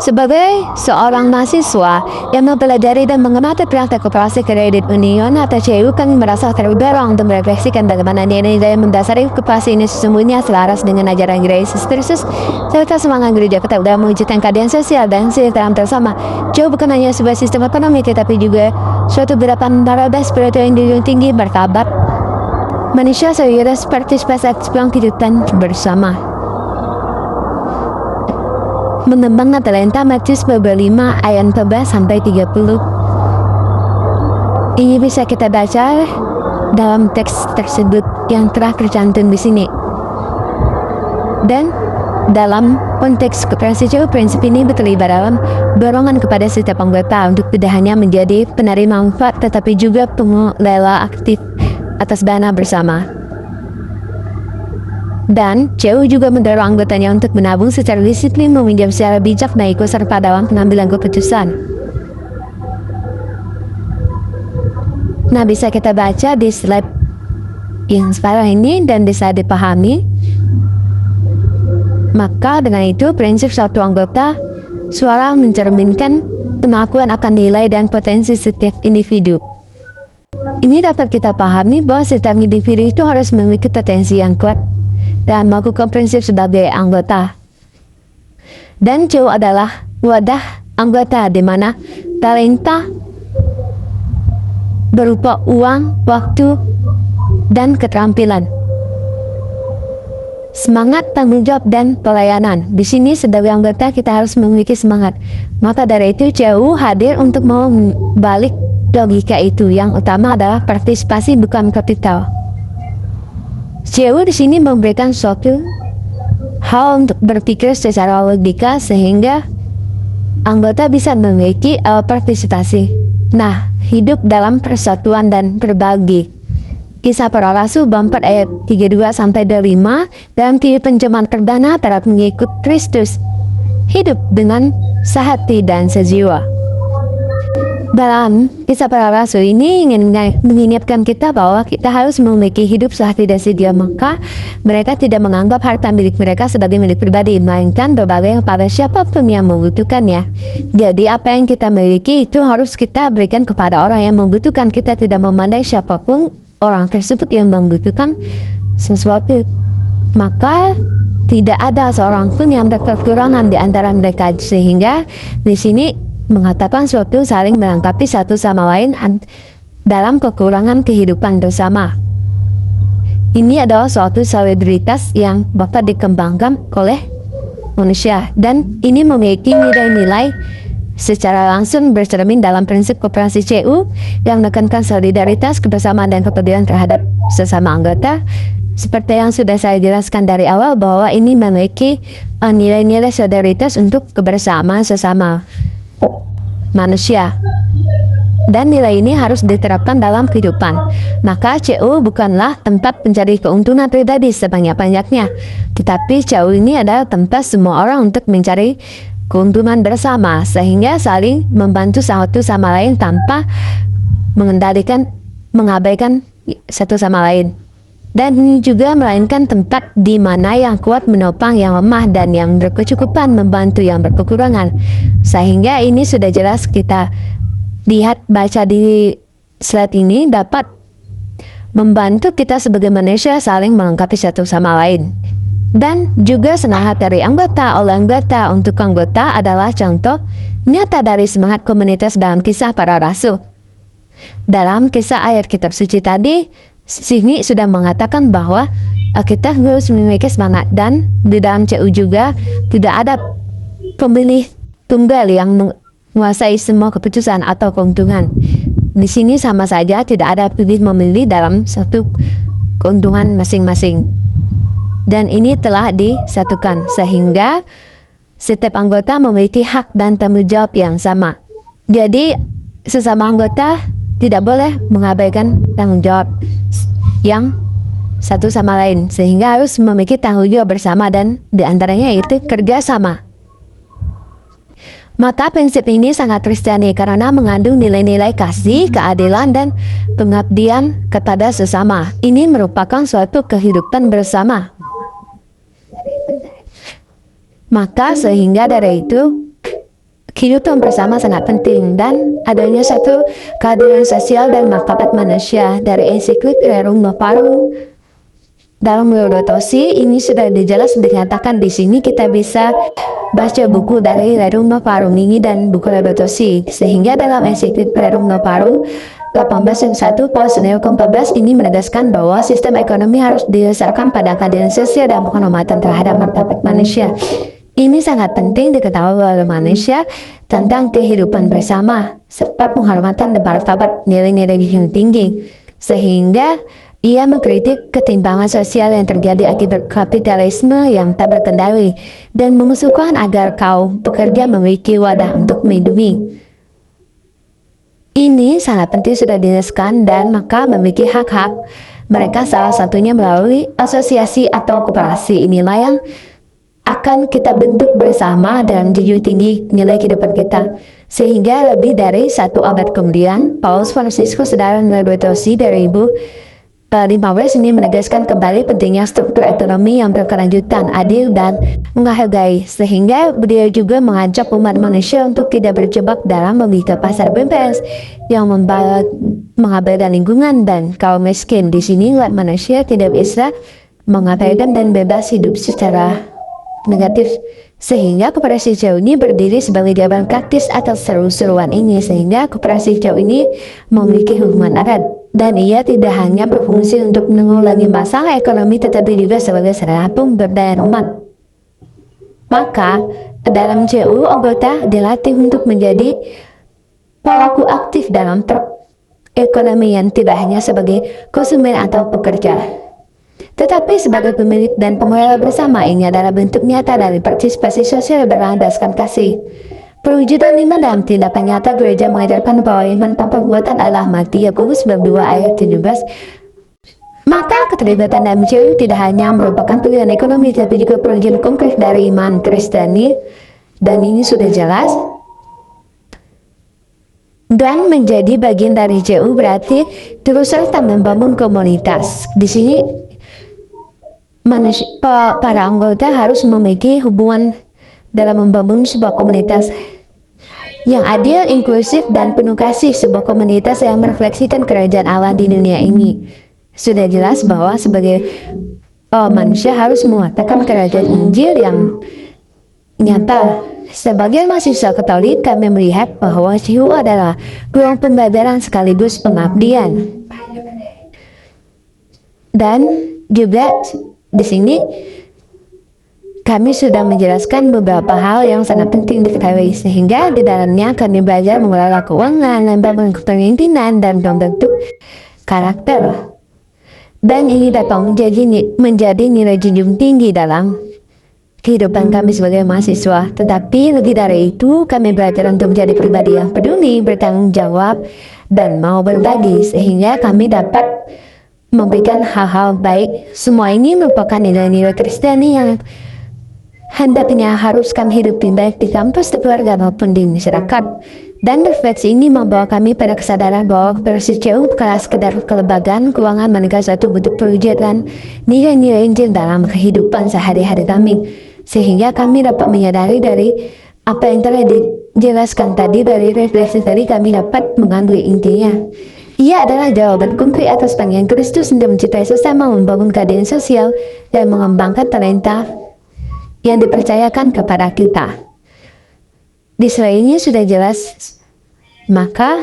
Sebagai seorang mahasiswa yang mempelajari dan mengamati praktek koperasi kredit union atau CU, kami merasa terdorong untuk merefleksikan bagaimana nilai-nilai mendasari koperasi ini sesungguhnya selaras dengan ajaran Yesus Kristus serta semangat gereja kita dalam mewujudkan keadilan sosial dan kesejahteraan bersama. CU bukan hanya sebuah sistem ekonomi tetapi juga suatu gerakan maraba spiritual yang dijunjung tinggi martabat manusia seiras partisipasi peluang kehidupan bersama. Mengembangkan talenta Matius bab 5 ayat 14 sampai 30. Ini bisa kita baca dalam teks tersebut yang telah tercantum di sini. Dan dalam konteks koperasi CU, prinsip ini terlibat dalam dorongan kepada setiap anggota untuk tidak hanya menjadi penerima manfaat tetapi juga pengelola aktif atas dana bersama. Dan CU juga mendorong anggotanya untuk menabung secara disiplin, meminjam secara bijak, dan ikut serta dalam pengambilan keputusan. Nah, bisa kita baca di slide yang sekarang ini dan bisa dipahami. Maka dengan itu prinsip satu anggota suara mencerminkan pengakuan akan nilai dan potensi setiap individu. Ini dapat kita pahami bahwa setiap individu itu harus memiliki potensi yang kuat dan melakukan prinsip sebagai anggota. Dan CU adalah wadah anggota di mana talenta berupa uang, waktu, dan keterampilan, semangat, tanggung jawab, dan pelayanan. Di sini sebagai anggota kita harus memiliki semangat. Maka dari itu CU hadir untuk membalik logika itu. Yang utama adalah partisipasi bukan kapital. CU di sini memberikan suatu hal untuk berpikir secara logika sehingga anggota bisa memiliki partisipasi. Nah, hidup dalam persatuan dan berbagi. Kisah Para Rasul bab 4 ayat 32 sampai 25 dalam penjemahan perdana terhadap mengikut Kristus, hidup dengan sehati dan sejiwa. Dalam Kisah Para Rasul ini ingin mengingatkan kita bahwa kita harus memiliki hidup sehati dan sejiwa. Maka mereka tidak menganggap harta milik mereka sebagai milik pribadi, melainkan berbagai kepada siapapun yang membutuhkannya. Jadi apa yang kita miliki itu harus kita berikan kepada orang yang membutuhkan. Kita tidak memandang siapapun orang tersebut yang membutuhkan sesuatu. Maka tidak ada seorang pun yang berkekurangan di antara mereka, sehingga di sini mengatakan suatu saling melengkapi satu sama lain dalam kekurangan kehidupan bersama. Ini adalah suatu solidaritas yang dapat dikembangkan oleh manusia, dan ini memiliki nilai-nilai secara langsung bercermin dalam prinsip koperasi CU yang menekankan solidaritas, kebersamaan, dan kepedulian terhadap sesama anggota. Seperti yang sudah saya jelaskan dari awal bahwa ini memiliki nilai-nilai solidaritas untuk kebersamaan sesama manusia, dan nilai ini harus diterapkan dalam kehidupan. Maka CU bukanlah tempat mencari keuntungan pribadi sebanyak-banyaknya, tetapi CU ini adalah tempat semua orang untuk mencari keuntungan bersama, sehingga saling membantu satu sama lain tanpa mengabaikan satu sama lain. Dan ini juga melainkan tempat di mana yang kuat menopang yang lemah dan yang berkecukupan membantu yang berkekurangan. Sehingga ini sudah jelas kita lihat baca di slide ini dapat membantu kita sebagai manusia saling melengkapi satu sama lain. Dan juga semangat dari anggota oleh anggota untuk anggota adalah contoh nyata dari semangat komunitas dalam Kisah Para Rasul. Dalam kisah ayat kitab suci tadi, sini sudah mengatakan bahwa kita harus memiliki semangat, dan di dalam CU juga tidak ada pemilih tunggal yang menguasai semua keputusan atau keuntungan. Di sini sama saja tidak ada pilih memilih dalam satu keuntungan masing-masing. Dan ini telah disatukan sehingga setiap anggota memiliki hak dan tanggung jawab yang sama. Jadi, sesama anggota tidak boleh mengabaikan tanggung jawab yang satu sama lain, sehingga harus memiliki tanggung jawab bersama dan diantaranya itu kerjasama. Maka prinsip ini sangat Kristiani karena mengandung nilai-nilai kasih, keadilan, dan pengabdian kepada sesama. Ini merupakan suatu kehidupan bersama. Maka sehingga dari itu kehidupan bersama sangat penting dan adanya satu keadilan sosial dan martabat manusia dari ensiklik Rerum Novarum. Dalam Laudato Si ini sudah dijelas dinyatakan di sini. Kita bisa baca buku dari Rerum Novarum ini dan buku Laudato Si, sehingga dalam ensiklik Rerum Novarum 18.1 Paus Leo ke-14 ini menegaskan bahwa sistem ekonomi harus didasarkan pada keadilan sosial dan penghormatan terhadap martabat manusia. Ini sangat penting diketahui oleh manusia tentang kehidupan bersama serta penghormatan dan martabat nilai-nilai yang tinggi, sehingga ia mengkritik ketimpangan sosial yang terjadi akibat kapitalisme yang tak berkendali dan mengusulkan agar kaum pekerja memiliki wadah untuk melindungi. Ini sangat penting sudah dijelaskan dan maka memiliki hak-hak mereka, salah satunya melalui asosiasi atau koperasi. Inilah yang akan kita bentuk bersama dalam junjung tinggi nilai kehidupan kita. Sehingga lebih dari 1 abad kemudian, Paus Fransiskus dalam Laudato Si 2015 ini menegaskan kembali pentingnya struktur ekonomi yang berkelanjutan, adil, dan menghargai. Sehingga beliau juga mengajak umat manusia untuk tidak berjebak dalam logika pasar bebas yang mengabaikan lingkungan dan kaum miskin. Di sini umat manusia tidak bisa mengabaikan dan bebas hidup secara negatif, sehingga koperasi hijau ini berdiri sebagai jawaban praktis atas seru-seruan ini. Sehingga koperasi hijau ini memiliki hubungan erat dan ia tidak hanya berfungsi untuk menanggulangi masalah ekonomi tetapi juga sebagai sarana pemberdayaan umat. Maka dalam JU anggota dilatih untuk menjadi pelaku aktif dalam perekonomian, tidak hanya sebagai konsumen atau pekerja, tetapi sebagai pemilik dan pengelola bersama. Ini adalah bentuk nyata dari partisipasi sosial berlandaskan kasih. Perwujudan 5 dalam tindakan nyata gereja mengajarkan bahwa iman tanpa perbuatan adalah mati, Yakobus 2 ayat 17. Maka keterlibatan dalam JU tidak hanya merupakan pilihan ekonomi, tapi juga perwujudan konkret dari iman Kristiani, dan ini sudah jelas. Dan menjadi bagian dari JU berarti terus serta membangun komunitas. Di sini para anggota harus memiliki hubungan dalam membangun sebuah komunitas yang adil, inklusif, dan penuh kasih, sebuah komunitas yang merefleksikan kerajaan Allah di dunia ini. Sudah jelas bahwa sebagai manusia harus mengatakan kerajaan Injil yang nyata. Sebagai mahasiswa Katolik, kami melihat bahwa JU adalah ruang pembelajaran sekaligus pengabdian. Dan juga di sini kami sudah menjelaskan beberapa hal yang sangat penting diketahui, sehingga di dalamnya kami belajar mengelola keuangan, membangun kepemimpinan, dan membentuk karakter. Dan ini dapat menjadi nilai junjung tinggi dalam kehidupan kami sebagai mahasiswa. Tetapi lebih dari itu, kami belajar untuk menjadi pribadi yang peduli, bertanggung jawab, dan mau berbagi, sehingga kami dapat memberikan hal-hal baik. Semua ini merupakan nilai-nilai Kristiani yang hendaknya harus kami hidupi baik di kampus, di keluarga, maupun di masyarakat. Dan refleksi ini membawa kami pada kesadaran bahwa koperasi JU bukanlah sekedar kelembagaan keuangan, melainkan suatu bentuk perwujudan nilai-nilai Injil dalam kehidupan sehari-hari kami. Sehingga kami dapat menyadari dari apa yang telah dijelaskan tadi, dari refleksi tadi kami dapat mengambil intinya. Ia adalah jawaban konkret atas panggilan Kristus untuk mencintai sesama, membangun keadilan sosial, dan mengembangkan talenta yang dipercayakan kepada kita. Di slide ini sudah jelas. Maka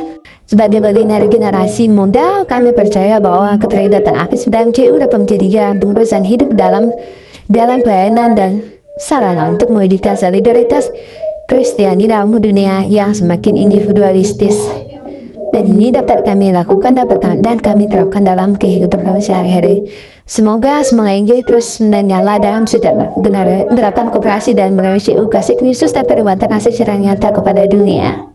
sebagai bagian dari generasi muda, kami percaya bahwa keterlibatan aktif dalam JU dapat menjadi jantung perusahaan hidup dalam pelayanan dan sarana untuk mewujudkan solidaritas Kristiani dalam dunia yang semakin individualistis. Dan ini dapat kami lakukan dan kami terapkan dalam kehidupan kami sehari-hari. Semoga semua enjoy terus menyala dalam segala gerakan koperasi dan melalui Kasih Kristus dan perbuatan kasih secara nyata kepada dunia.